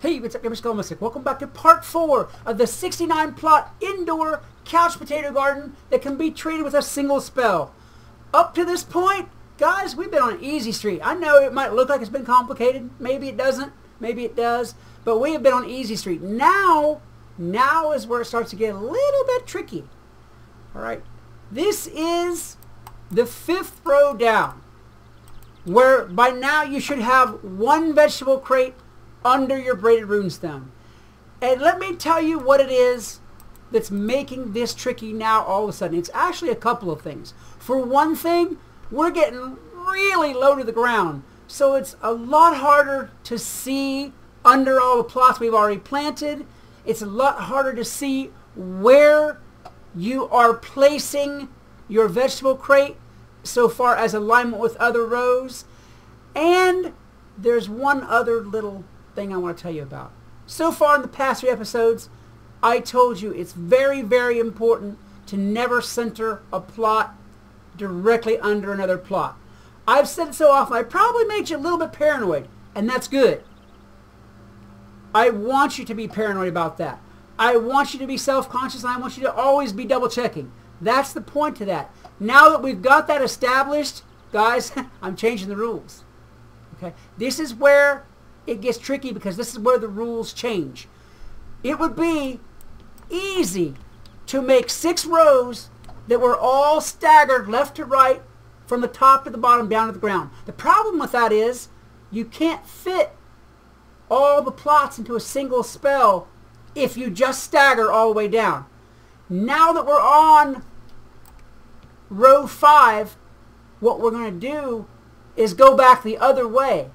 Hey, what's up, Skelemystyk? Welcome back to part 4 of the 69 plot indoor couch potato garden that can be treated with a single spell. Up to this point, guys, we've been on an easy street. I know it might look like it's been complicated. Maybe it doesn't. Maybe it does. But we have been on easy street. Now is where it starts to get a little bit tricky. Alright. This is the 5th row down, where by now you should have one vegetable crate under your braided runestone. And let me tell you what it is that's making this tricky now all of a sudden. It's actually a couple of things. For one thing, we're getting really low to the ground, so it's a lot harder to see under all the plots we've already planted. It's a lot harder to see where you are placing your vegetable crate so far as alignment with other rows. And there's one other little thing I want to tell you about. So far in the past 3 episodes, I told you it's very, very important to never center a plot directly under another plot. I've said it so often, I probably made you a little bit paranoid, and that's good. I want you to be paranoid about that. I want you to be self-conscious, and I want you to always be double-checking. That's the point to that. Now that we've got that established, guys, I'm changing the rules. Okay? This is where it gets tricky, because this is where the rules change. It would be easy to make 6 rows that were all staggered left to right from the top to the bottom down to the ground. The problem with that is you can't fit all the plots into a single spell if you just stagger all the way down. Now that we're on row 5, what we're going to do is go back the other way.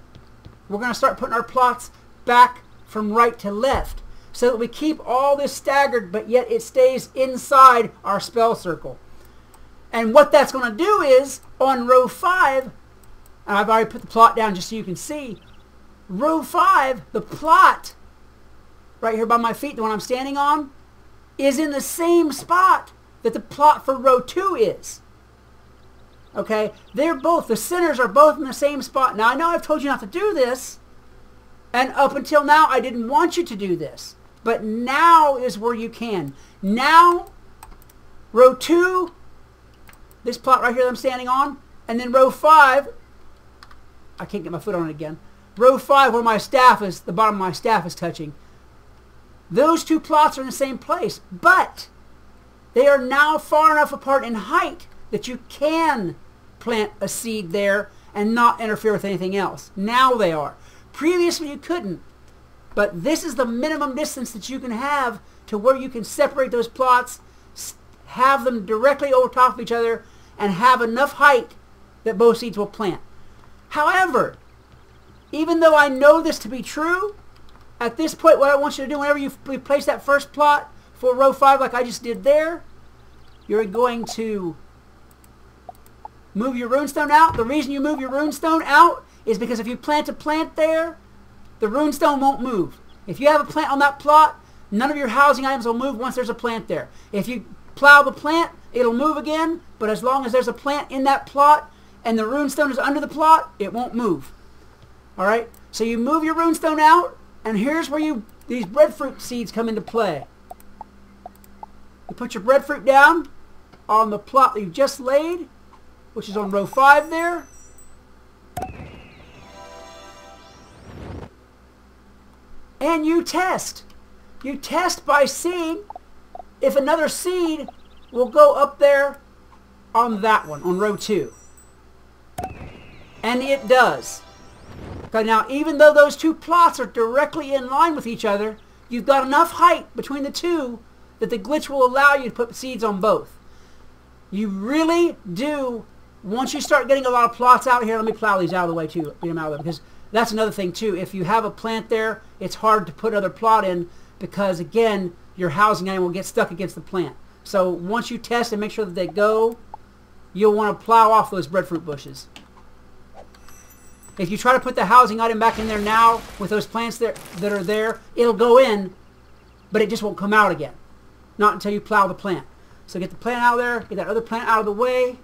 We're going to start putting our plots back from right to left so that we keep all this staggered, but yet it stays inside our spell circle. And what that's going to do is, on row 5, and I've already put the plot down just so you can see, row 5, the plot right here by my feet, the one I'm standing on, is in the same spot that the plot for row 2 is. Okay, they're both, the centers are both in the same spot. Now, I know I've told you not to do this, and up until now, I didn't want you to do this. But now is where you can. Now, row 2, this plot right here that I'm standing on, and then row 5, I can't get my foot on it again. Row 5, where my staff is, the bottom of my staff is touching. Those 2 plots are in the same place, but they are now far enough apart in height that you can plant a seed there and not interfere with anything else. Now they are. Previously you couldn't. But this is the minimum distance that you can have to where you can separate those plots, have them directly over top of each other, and have enough height that both seeds will plant. However, even though I know this to be true, at this point what I want you to do whenever you place that first plot for row 5 like I just did there, you're going to move your runestone out. The reason you move your runestone out is because if you plant a plant there, the runestone won't move. If you have a plant on that plot, none of your housing items will move once there's a plant there. If you plow the plant, it'll move again, but as long as there's a plant in that plot and the runestone is under the plot, it won't move. Alright? So you move your runestone out, and here's where these breadfruit seeds come into play. You put your breadfruit down on the plot that you just laid, which is on row 5 there. And you test. You test by seeing if another seed will go up there on that one, on row 2. And it does. Okay, now, even though those 2 plots are directly in line with each other, you've got enough height between the 2 that the glitch will allow you to put seeds on both. You really do. Once you start getting a lot of plots out here, let me plow these out of the way too, get them out of the way, because that's another thing too. If you have a plant there, it's hard to put another plot in because, again, your housing item will get stuck against the plant. So once you test and make sure that they go, you'll want to plow off those breadfruit bushes. If you try to put the housing item back in there now with those plants that are there, it'll go in, but it just won't come out again. Not until you plow the plant. So get the plant out of there, get that other plant out of the way.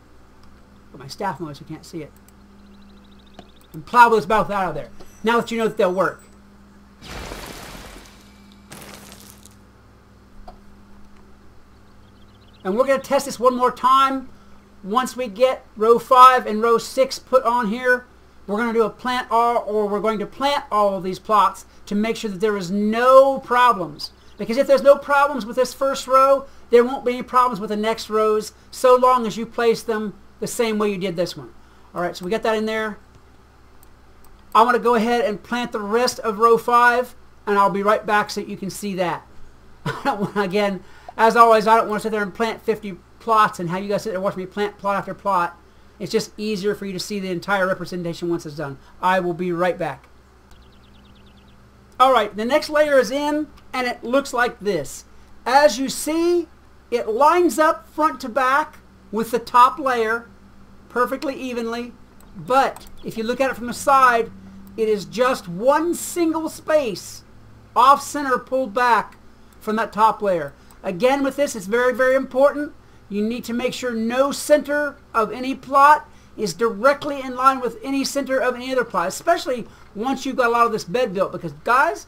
My staff noise, so you can't see it. And plow those both out of there. Now that you know that they'll work. And we're going to test this one more time. Once we get row 5 and row 6 put on here, we're going to do a plant all, or we're going to plant all of these plots to make sure that there is no problems. Because if there's no problems with this first row, there won't be any problems with the next rows, so long as you place them the same way you did this one. Alright, so we got that in there. I want to go ahead and plant the rest of row 5, and I'll be right back so you can see that. Again, as always, I don't want to sit there and plant 50 plots and have you guys sit there watch me plant plot after plot. It's just easier for you to see the entire representation once it's done. I will be right back. Alright, the next layer is in, and it looks like this. As you see, it lines up front to back with the top layer perfectly evenly, but if you look at it from the side, it is just one single space off center pulled back from that top layer. Again, with this, it's very, very important. You need to make sure no center of any plot is directly in line with any center of any other plot, especially once you've got a lot of this bed built, because guys,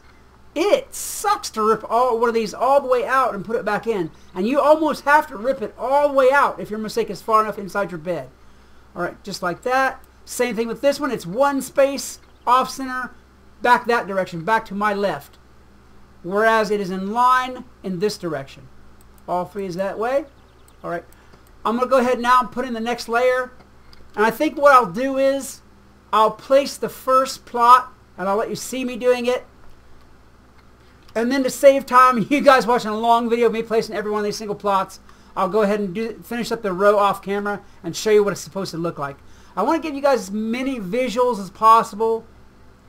it sucks to rip one of these all the way out and put it back in, and you almost have to rip it all the way out if your mistake is far enough inside your bed. Alright, just like that. Same thing with this one. It's one space off center back that direction, back to my left, whereas it is in line in this direction. All three is that way. Alright, I'm going to go ahead now and put in the next layer. And I think what I'll do is I'll place the first plot, and I'll let you see me doing it. And then to save time, you guys watching a long video of me placing every one of these single plots, I'll go ahead and finish up the row off camera and show you what it's supposed to look like. I want to give you guys as many visuals as possible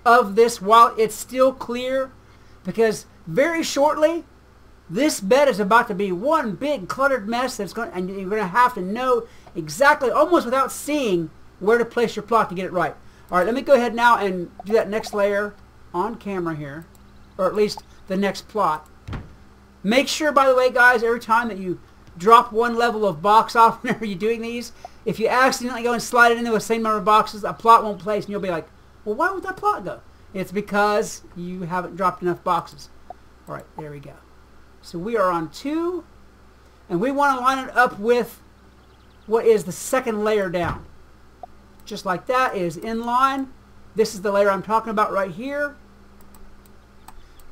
of this while it's still clear, because very shortly this bed is about to be one big cluttered mess that's and you're going to have to know exactly, almost without seeing, where to place your plot to get it right. Alright, let me go ahead now and do that next layer on camera here, or at least the next plot. Make sure, by the way, guys, every time that you drop one level of box off whenever you're doing these, if you accidentally go and slide it into the same number of boxes, a plot won't place, and you'll be like, well, why would that plot go? It's because you haven't dropped enough boxes. Alright, there we go. So we are on 2, and we want to line it up with what is the second layer down. Just like that, it is in line. This is the layer I'm talking about right here.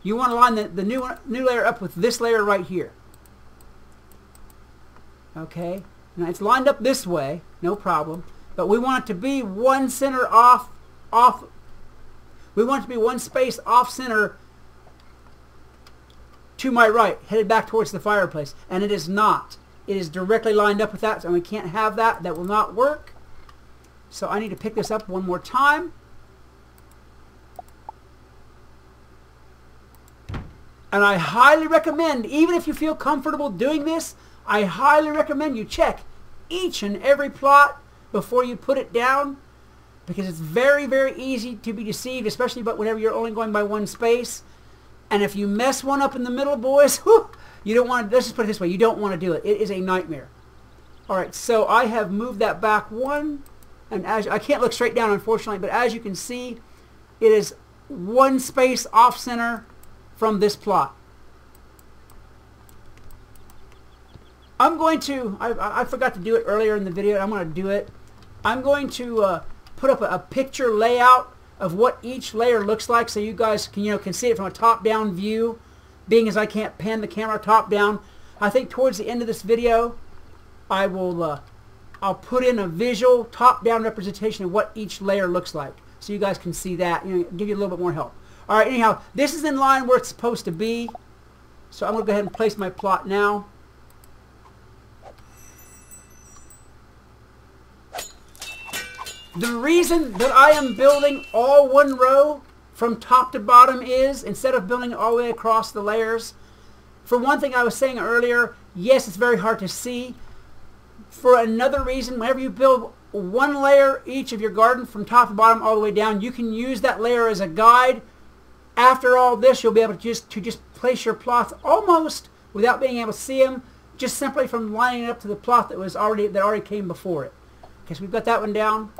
You want to line the new layer up with this layer right here. Okay, now it's lined up this way, no problem, but we want it to be one center off. We want it to be one space off center to my right, headed back towards the fireplace, and it is not. It is directly lined up with that, and we can't have that. That will not work. So I need to pick this up one more time. And I highly recommend, even if you feel comfortable doing this, I highly recommend you check each and every plot before you put it down, because it's very, very easy to be deceived, especially whenever you're only going by one space. And if you mess one up in the middle, boys, whew, you don't want to, let's just put it this way, you don't want to do it. It is a nightmare. Alright, so I have moved that back one, and as I can't look straight down, unfortunately, but as you can see, it is one space off center from this plot. I'm going to, I forgot to do it earlier in the video, I'm going to do it. I'm going to put up a picture layout of what each layer looks like, so you guys can see it from a top-down view, being as I can't pan the camera top-down. I think towards the end of this video, I'll put in a visual top-down representation of what each layer looks like, so you guys can see that, give you a little bit more help. Alright, anyhow, this is in line where it's supposed to be, so I'm going to go ahead and place my plot now. The reason that I am building all one row from top to bottom is, instead of building it all the way across the layers, for one thing I was saying earlier, yes, it's very hard to see. For another reason, whenever you build one layer each of your garden from top to bottom all the way down, you can use that layer as a guide. After all this, you'll be able to just place your plots almost without being able to see them, just simply from lining it up to the plot that already came before it. Okay, so we've got that one down.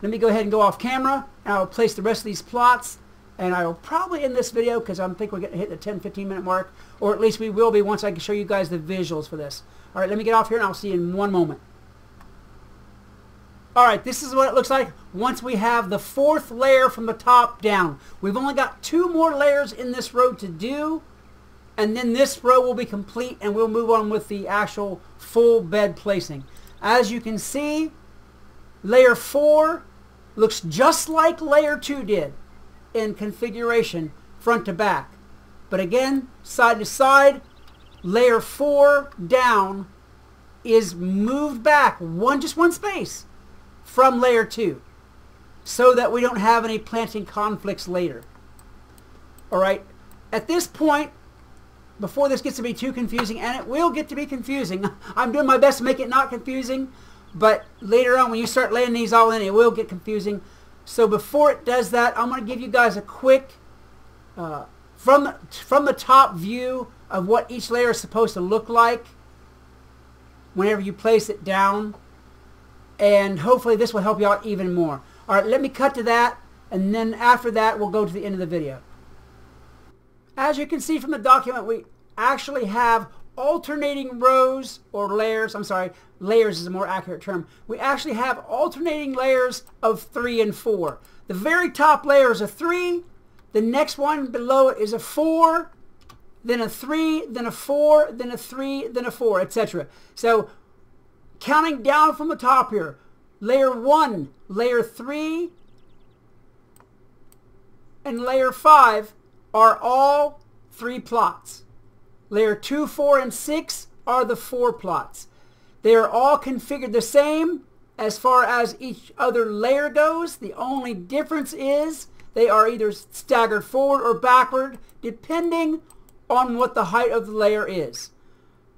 Let me go ahead and go off camera, and I'll place the rest of these plots And I will probably end this video because I think we're going to hit the 10-15 minute mark, or at least we will be once I can show you guys the visuals for this. All right, let me get off here and I'll see you in one moment. All right, this is what it looks like once we have the 4th layer from the top down. We've only got 2 more layers in this row to do, and then this row will be complete and we'll move on with the actual full bed placing. As you can see, layer 4 looks just like layer 2 did in configuration front to back. But again, side to side, layer 4 down is moved back just one space from layer 2 so that we don't have any planting conflicts later. Alright, at this point, before this gets to be too confusing, and it will get to be confusing, I'm doing my best to make it not confusing, but later on when you start laying these all in, it will get confusing. So before it does that, I'm going to give you guys a quick, from the top view of what each layer is supposed to look like whenever you place it down. And hopefully this will help you out even more. Alright, let me cut to that, and then after that we'll go to the end of the video. As you can see from the document, we actually have alternating rows or layers. I'm sorry, layers is a more accurate term. We actually have alternating layers of 3 and 4. The very top layer is a 3. The next one below it is a 4. Then a 3, then a 4, then a 3, then a 4, etc. So counting down from the top here, layer 1, layer 3, and layer 5 are all 3 plots. Layer 2, 4, and 6 are the 4 plots. They are all configured the same as far as each other layer goes. The only difference is they are either staggered forward or backward depending on what the height of the layer is.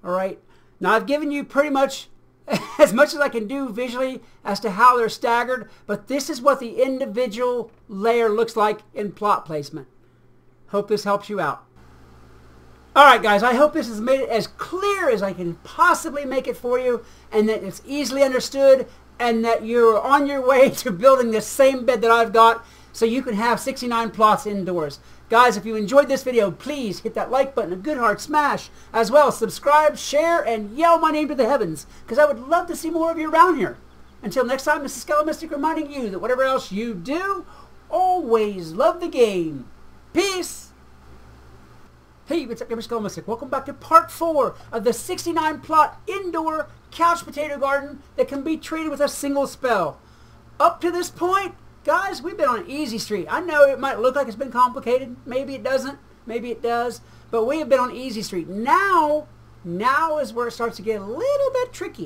Alright, now I've given you pretty much as I can do visually as to how they're staggered, but this is what the individual layer looks like in plot placement. Hope this helps you out. Alright guys, I hope this has made it as clear as I can possibly make it for you, and that it's easily understood, and that you're on your way to building the same bed that I've got so you can have 69 plots indoors. Guys, if you enjoyed this video, please hit that like button, a good hard smash, as well as subscribe, share, and yell my name to the heavens, because I would love to see more of you around here. Until next time, this is Skelemystyk reminding you that whatever else you do, always love the game. Peace! Hey, what's up, Skelemystyk? Welcome back to part 4 of the 69 plot indoor couch potato garden that can be treated with a single spell. Up to this point, guys, we've been on an easy street. I know it might look like it's been complicated. Maybe it doesn't. Maybe it does. But we have been on easy street. Now is where it starts to get a little bit tricky.